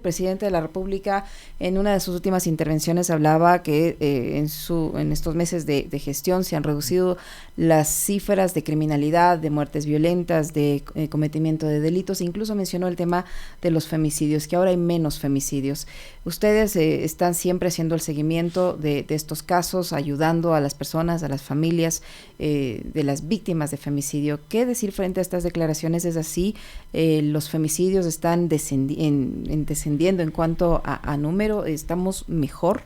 presidente de la República en una de sus últimas intervenciones hablaba que en estos meses de gestión se han reducido las cifras de criminalidad, de muertes violentas, de cometimiento de delitos, e incluso mencionó el tema de los femicidios, que ahora hay menos femicidios. Ustedes están siempre haciendo el seguimiento de estos casos, ayudando a las personas, a las familias de las víctimas de femicidio. ¿Qué decir frente a estas declaraciones? ¿Es así? ¿Los femicidios están descendiendo en cuanto a número? ¿Estamos mejor?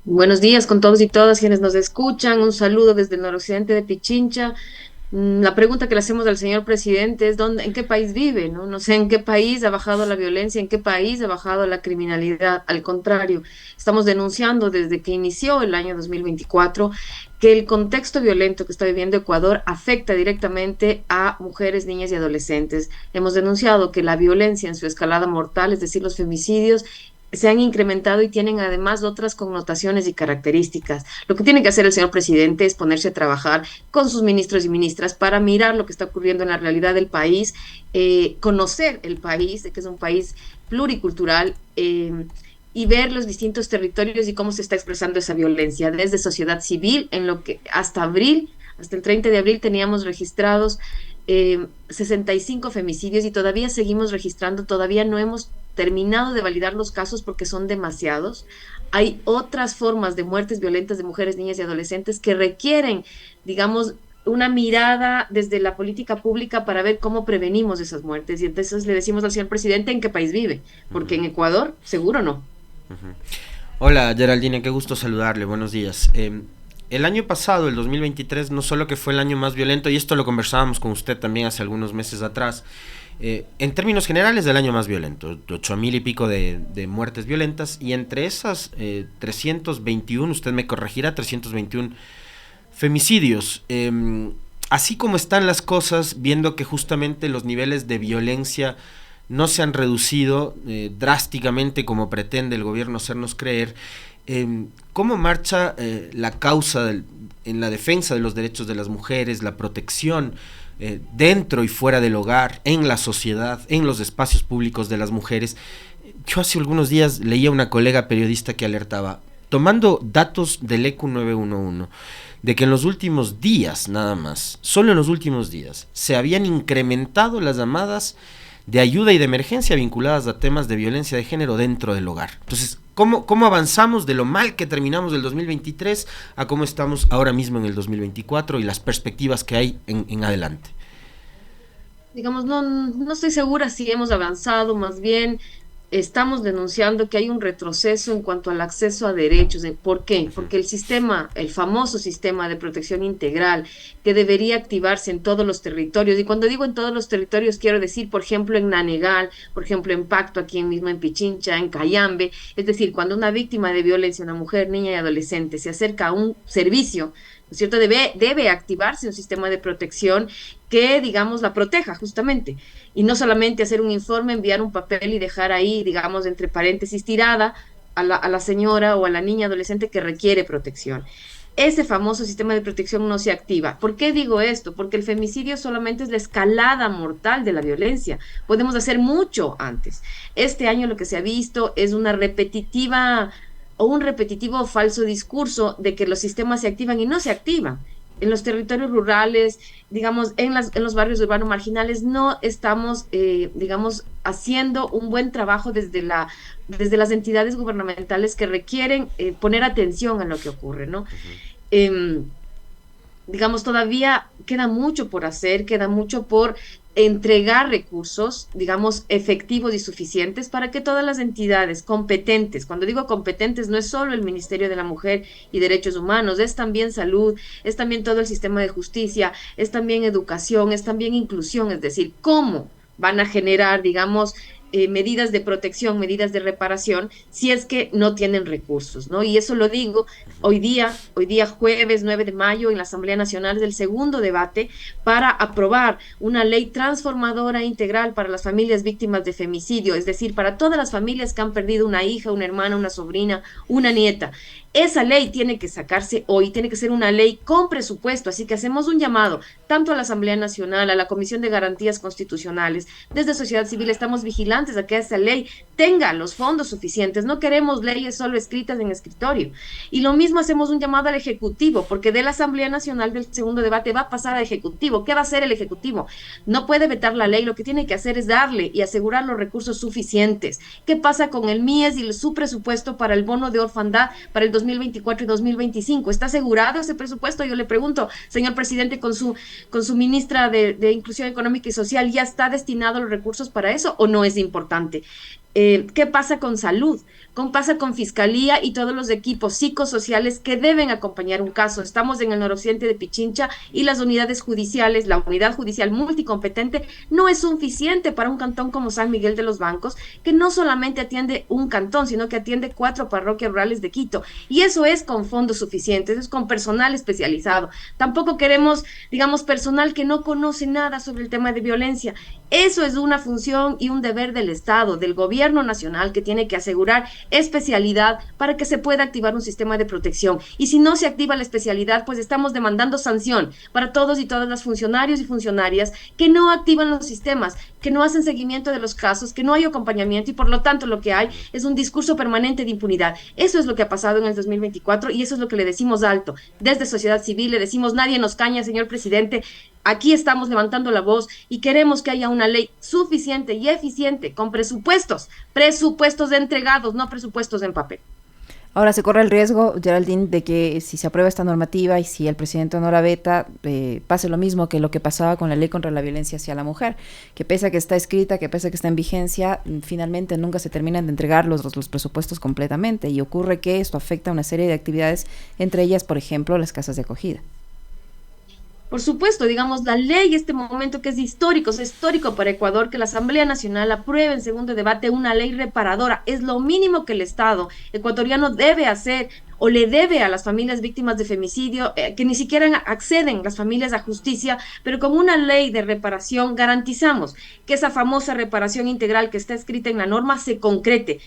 Buenos días con todos y todas quienes nos escuchan. Un saludo desde el noroccidente de Pichincha. La pregunta que le hacemos al señor presidente es ¿en qué país vive? ¿No? No sé en qué país ha bajado la violencia, en qué país ha bajado la criminalidad. Al contrario, estamos denunciando desde que inició el año 2024 que el contexto violento que está viviendo Ecuador afecta directamente a mujeres, niñas y adolescentes. Hemos denunciado que la violencia en su escalada mortal, es decir, los femicidios, se han incrementado y tienen además otras connotaciones y características. Lo que tiene que hacer el señor presidente es ponerse a trabajar con sus ministros y ministras para mirar lo que está ocurriendo en la realidad del país, conocer el país, que es un país pluricultural, y ver los distintos territorios y cómo se está expresando esa violencia, desde sociedad civil, en lo que hasta abril, hasta el 30 de abril teníamos registrados 65 femicidios y todavía seguimos registrando, todavía no hemos terminado de validar los casos porque son demasiados. Hay otras formas de muertes violentas de mujeres, niñas y adolescentes que requieren, digamos, una mirada desde la política pública para ver cómo prevenimos esas muertes. Y entonces le decimos al señor presidente en qué país vive, porque en Ecuador seguro no. Hola Geraldine, qué gusto saludarle, buenos días. El año pasado, el 2023, no solo que fue el año más violento, y esto lo conversábamos con usted también hace algunos meses atrás, en términos generales el año más violento, 8,000 y pico de muertes violentas, y entre esas 321, usted me corregirá, 321 femicidios. Así como están las cosas, viendo que justamente los niveles de violencia no se han reducido drásticamente como pretende el gobierno hacernos creer, ¿cómo marcha la causa en la defensa de los derechos de las mujeres, la protección dentro y fuera del hogar, en la sociedad, en los espacios públicos de las mujeres? Yo hace algunos días leía a una colega periodista que alertaba, tomando datos del ECU 911, de que en los últimos días nada más, solo en los últimos días, se habían incrementado las llamadas de ayuda y de emergencia vinculadas a temas de violencia de género dentro del hogar. Entonces, ¿cómo avanzamos de lo mal que terminamos del 2023 a cómo estamos ahora mismo en el 2024 y las perspectivas que hay en adelante? Digamos, no estoy segura si hemos avanzado, más bien estamos denunciando que hay un retroceso en cuanto al acceso a derechos. ¿Por qué? Porque el sistema, el famoso sistema de protección integral, que debería activarse en todos los territorios, y cuando digo en todos los territorios quiero decir, por ejemplo, en Nanegal, por ejemplo, en Pacto, aquí mismo en Pichincha, en Cayambe, es decir, cuando una víctima de violencia, una mujer, niña y adolescente, se acerca a un servicio, ¿no es cierto? Debe activarse un sistema de protección que, digamos, la proteja justamente. Y no solamente hacer un informe, enviar un papel y dejar ahí, digamos, entre paréntesis, tirada a la señora o a la niña adolescente que requiere protección. Ese famoso sistema de protección no se activa. ¿Por qué digo esto? Porque el femicidio solamente es la escalada mortal de la violencia. Podemos hacer mucho antes. Este año lo que se ha visto es una repetitiva o un repetitivo falso discurso de que los sistemas se activan y no se activan. En los territorios rurales, digamos, en los barrios urbanos marginales, no estamos, digamos, haciendo un buen trabajo desde las entidades gubernamentales que requieren poner atención a lo que ocurre, ¿no? Em, digamos, todavía queda mucho por hacer, queda mucho por entregar recursos, digamos, efectivos y suficientes para que todas las entidades competentes, cuando digo competentes, no es solo el Ministerio de la Mujer y Derechos Humanos, es también salud, es también todo el sistema de justicia, es también educación, es también inclusión, es decir, cómo van a generar, digamos, medidas de protección, medidas de reparación, si es que no tienen recursos, ¿no? Y eso lo digo hoy día jueves 9 de mayo, en la Asamblea Nacional, del segundo debate para aprobar una ley transformadora integral para las familias víctimas de femicidio, es decir, para todas las familias que han perdido una hija, una hermana, una sobrina, una nieta. Esa ley tiene que sacarse hoy, tiene que ser una ley con presupuesto, así que hacemos un llamado tanto a la Asamblea Nacional, a la Comisión de Garantías Constitucionales, desde sociedad civil estamos vigilantes a que esa ley tenga los fondos suficientes, no queremos leyes solo escritas en escritorio. Y lo mismo hacemos un llamado al Ejecutivo, porque de la Asamblea Nacional del segundo debate va a pasar al Ejecutivo. ¿Qué va a hacer el Ejecutivo? No puede vetar la ley, lo que tiene que hacer es darle y asegurar los recursos suficientes. ¿Qué pasa con el MIES y su presupuesto para el bono de orfandad para el 2024 y 2025? ¿Está asegurado ese presupuesto? Yo le pregunto, señor presidente, con su ministra de Inclusión Económica y Social, ¿ya está destinado los recursos para eso o no es importante? ¿Qué pasa con salud? ¿Qué pasa con fiscalía y todos los equipos psicosociales que deben acompañar un caso? Estamos en el noroccidente de Pichincha y las unidades judiciales, la unidad judicial multicompetente no es suficiente para un cantón como San Miguel de los Bancos, que no solamente atiende un cantón, sino que atiende 4 parroquias rurales de Quito. Y eso es con fondos suficientes, es con personal especializado. Tampoco queremos, digamos, personal que no conoce nada sobre el tema de violencia. Eso es una función y un deber del Estado, del gobierno nacional, que tiene que asegurar especialidad para que se pueda activar un sistema de protección. Y si no se activa la especialidad, pues estamos demandando sanción para todos y todas las funcionarios y funcionarias que no activan los sistemas, que no hacen seguimiento de los casos, que no hay acompañamiento y por lo tanto lo que hay es un discurso permanente de impunidad. Eso es lo que ha pasado en el 2024 y eso es lo que le decimos alto. Desde sociedad civil le decimos: nadie nos caña, señor presidente. Aquí estamos levantando la voz y queremos que haya una ley suficiente y eficiente con presupuestos entregados, no presupuestos en papel. Ahora se corre el riesgo, Geraldine, de que si se aprueba esta normativa y si el presidente no la veta, pase lo mismo que lo que pasaba con la ley contra la violencia hacia la mujer, que pese a que está escrita, que pese a que está en vigencia, finalmente nunca se terminan de entregar los presupuestos completamente y ocurre que esto afecta a una serie de actividades, entre ellas, por ejemplo, las casas de acogida. Por supuesto, digamos, la ley, este momento que es histórico para Ecuador, que la Asamblea Nacional apruebe en segundo debate una ley reparadora, es lo mínimo que el Estado ecuatoriano debe hacer o le debe a las familias víctimas de femicidio, que ni siquiera acceden las familias a justicia, pero con una ley de reparación garantizamos que esa famosa reparación integral que está escrita en la norma se concrete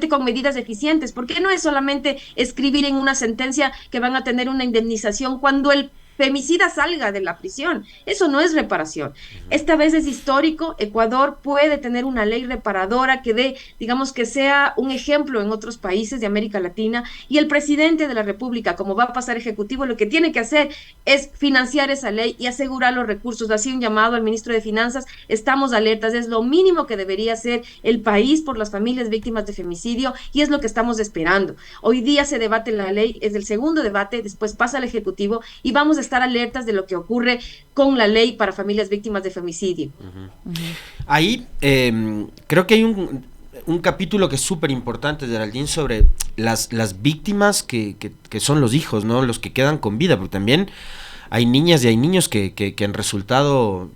con medidas eficientes, porque no es solamente escribir en una sentencia que van a tener una indemnización cuando el femicida salga de la prisión. Eso no es reparación. Esta vez es histórico. Ecuador puede tener una ley reparadora que dé, digamos, que sea un ejemplo en otros países de América Latina, y el presidente de la República, como va a pasar ejecutivo, lo que tiene que hacer es financiar esa ley y asegurar los recursos. Así un llamado al ministro de Finanzas: estamos alertas, es lo mínimo que debería hacer el país por las familias víctimas de femicidio y es lo que estamos esperando. Hoy día se debate la ley, es el segundo debate, después pasa al ejecutivo y vamos a estar alertas de lo que ocurre con la ley para familias víctimas de femicidio. Ahí creo que hay un capítulo que es súper importante, Geraldine, sobre las víctimas que son los hijos, ¿no? Los que quedan con vida, porque también hay niñas y hay niños que han resultado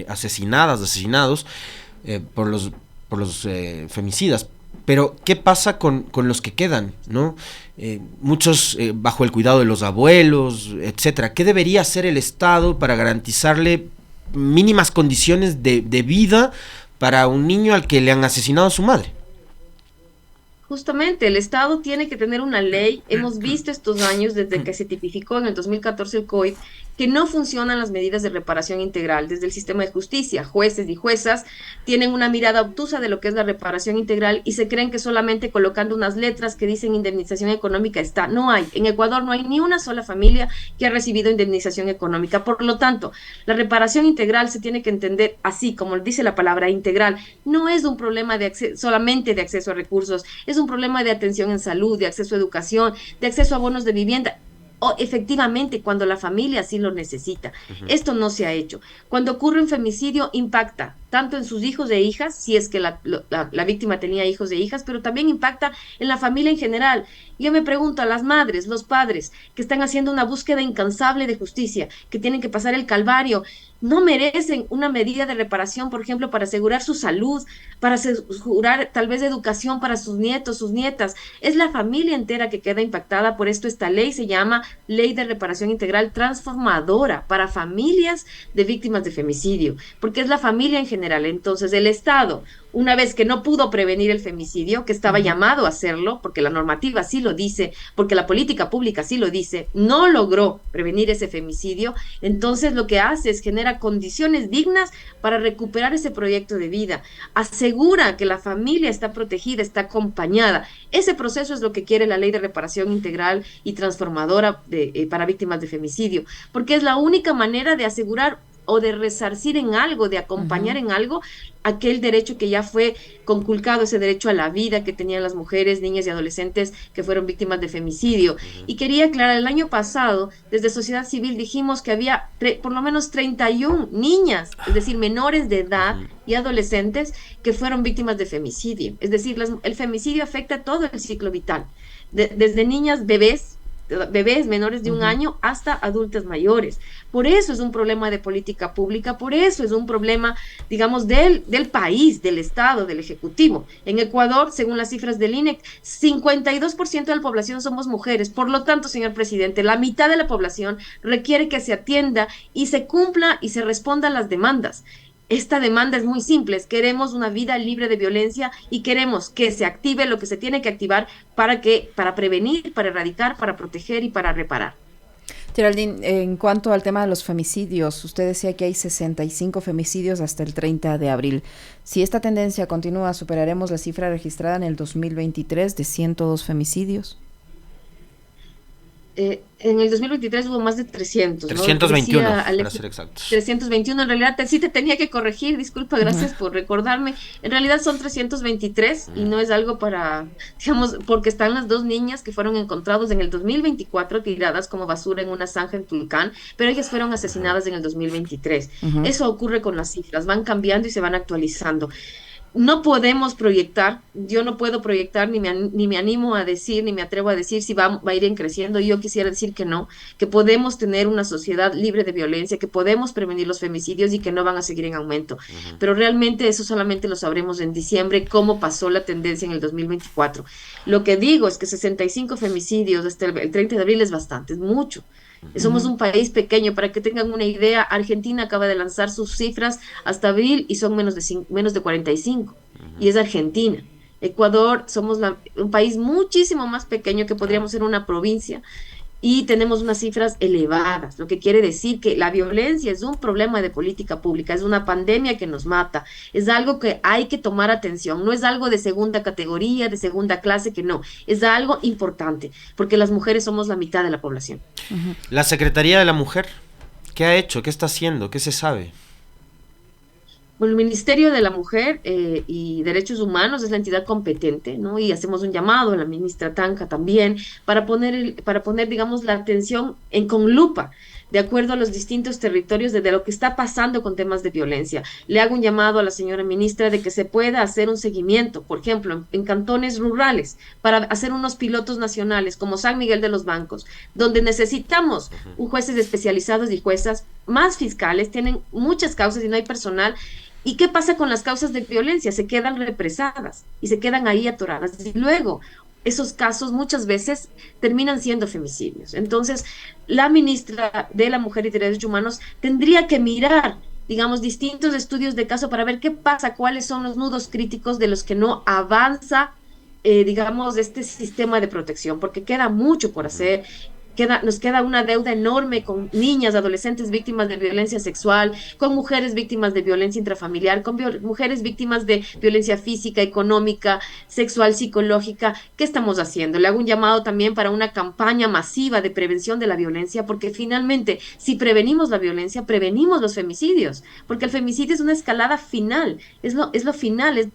asesinados por los femicidas. Pero, ¿qué pasa con los que quedan, ¿no? Muchos bajo el cuidado de los abuelos, etcétera. ¿Qué debería hacer el Estado para garantizarle mínimas condiciones de vida para un niño al que le han asesinado a su madre? Justamente, el Estado tiene que tener una ley. Hemos visto estos años, desde que se tipificó en el 2014 el COIP, que no funcionan las medidas de reparación integral desde el sistema de justicia. Jueces y juezas tienen una mirada obtusa de lo que es la reparación integral y se creen que solamente colocando unas letras que dicen indemnización económica está. No hay. En Ecuador no hay ni una sola familia que ha recibido indemnización económica. Por lo tanto, la reparación integral se tiene que entender así, como dice la palabra integral. No es un problema solamente de acceso a recursos, es un problema de atención en salud, de acceso a educación, de acceso a bonos de vivienda. O efectivamente cuando la familia sí lo necesita. Esto no se ha hecho. Cuando ocurre un femicidio impacta tanto en sus hijos e hijas, si es que la víctima tenía hijos e hijas, pero también impacta en la familia en general. Yo me pregunto a las madres, los padres, que están haciendo una búsqueda incansable de justicia, que tienen que pasar el calvario, no merecen una medida de reparación, por ejemplo, para asegurar su salud, para asegurar tal vez educación para sus nietos, sus nietas. Es la familia entera que queda impactada. Por esto esta ley se llama Ley de Reparación Integral Transformadora para familias de víctimas de femicidio, porque es la familia en general. Entonces, el Estado, una vez que no pudo prevenir el femicidio, que estaba llamado a hacerlo, porque la normativa sí lo dice, porque la política pública sí lo dice, no logró prevenir ese femicidio, entonces lo que hace es genera condiciones dignas para recuperar ese proyecto de vida, asegura que la familia está protegida, está acompañada. Ese proceso es lo que quiere la Ley de Reparación Integral y Transformadora para víctimas de femicidio, porque es la única manera de asegurar o de resarcir en algo, de acompañar en algo aquel derecho que ya fue conculcado, ese derecho a la vida que tenían las mujeres, niñas y adolescentes que fueron víctimas de femicidio. Y quería aclarar, el año pasado, desde Sociedad Civil dijimos que había por lo menos 31 niñas, es decir, menores de edad y adolescentes que fueron víctimas de femicidio. Es decir, el femicidio afecta todo el ciclo vital, desde niñas, bebés menores de un año hasta adultos mayores. Por eso es un problema de política pública, por eso es un problema, digamos, del país, del Estado, del Ejecutivo. En Ecuador, según las cifras del INEC, 52% de la población somos mujeres. Por lo tanto, señor presidente, la mitad de la población requiere que se atienda y se cumpla y se responda a las demandas. Esta demanda es muy simple, queremos una vida libre de violencia y queremos que se active lo que se tiene que activar para prevenir, para erradicar, para proteger y para reparar. Geraldine, en cuanto al tema de los femicidios, usted decía que hay 65 femicidios hasta el 30 de abril. Si esta tendencia continúa, ¿superaremos la cifra registrada en el 2023 de 102 femicidios? En el 2023 hubo más de 300. 321, ¿no? para ser exactos. 321, en realidad sí te tenía que corregir, disculpa, gracias por recordarme. En realidad son 323 y no es algo para, digamos, porque están las dos niñas que fueron encontradas en el 2024 tiradas como basura en una zanja en Tulcán, pero ellas fueron asesinadas en el 2023. Eso ocurre con las cifras, van cambiando y se van actualizando. No podemos proyectar, yo no puedo proyectar, ni me animo a decir, ni me atrevo a decir si va a ir creciendo. Yo quisiera decir que no, que podemos tener una sociedad libre de violencia, que podemos prevenir los femicidios y que no van a seguir en aumento. Pero realmente eso solamente lo sabremos en diciembre, cómo pasó la tendencia en el 2024. Lo que digo es que 65 femicidios hasta el 30 de abril es bastante, es mucho. Somos un país pequeño, para que tengan una idea, Argentina acaba de lanzar sus cifras hasta abril y son menos de 45, y es Argentina. Ecuador, somos un país muchísimo más pequeño, que podríamos ser una provincia, y tenemos unas cifras elevadas, lo que quiere decir que la violencia es un problema de política pública, es una pandemia que nos mata, es algo que hay que tomar atención, no es algo de segunda categoría, de segunda clase, que no, es algo importante, porque las mujeres somos la mitad de la población. La Secretaría de la Mujer, ¿qué ha hecho? ¿Qué está haciendo? ¿Qué se sabe? Bueno, el Ministerio de la Mujer y Derechos Humanos es la entidad competente, ¿no? Y hacemos un llamado a la ministra Tanca también para poner, digamos, la atención con lupa, de acuerdo a los distintos territorios de lo que está pasando con temas de violencia. Le hago un llamado a la señora ministra de que se pueda hacer un seguimiento, por ejemplo, en cantones rurales, para hacer unos pilotos nacionales, como San Miguel de los Bancos, donde necesitamos jueces especializados y juezas, más fiscales, tienen muchas causas y no hay personal. ¿Y qué pasa con las causas de violencia? Se quedan represadas y se quedan ahí atoradas. Y luego, esos casos muchas veces terminan siendo femicidios. Entonces, la ministra de la Mujer y Derechos Humanos tendría que mirar, digamos, distintos estudios de caso para ver qué pasa, cuáles son los nudos críticos de los que no avanza, digamos, este sistema de protección, porque queda mucho por hacer. Nos queda una deuda enorme con niñas, adolescentes víctimas de violencia sexual, con mujeres víctimas de violencia intrafamiliar, con mujeres víctimas de violencia física, económica, sexual, psicológica. ¿Qué estamos haciendo? Le hago un llamado también para una campaña masiva de prevención de la violencia, porque finalmente, si prevenimos la violencia, prevenimos los femicidios, porque el femicidio es una escalada final, es lo final,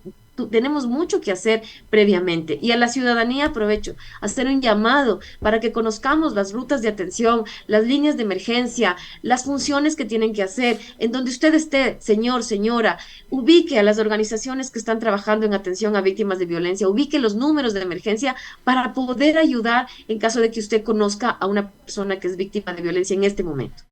tenemos mucho que hacer previamente. Y a la ciudadanía aprovecho, hacer un llamado para que conozcamos las rutas de atención, las líneas de emergencia, las funciones que tienen que hacer, en donde usted esté, señor, señora, ubique a las organizaciones que están trabajando en atención a víctimas de violencia, ubique los números de emergencia para poder ayudar en caso de que usted conozca a una persona que es víctima de violencia en este momento.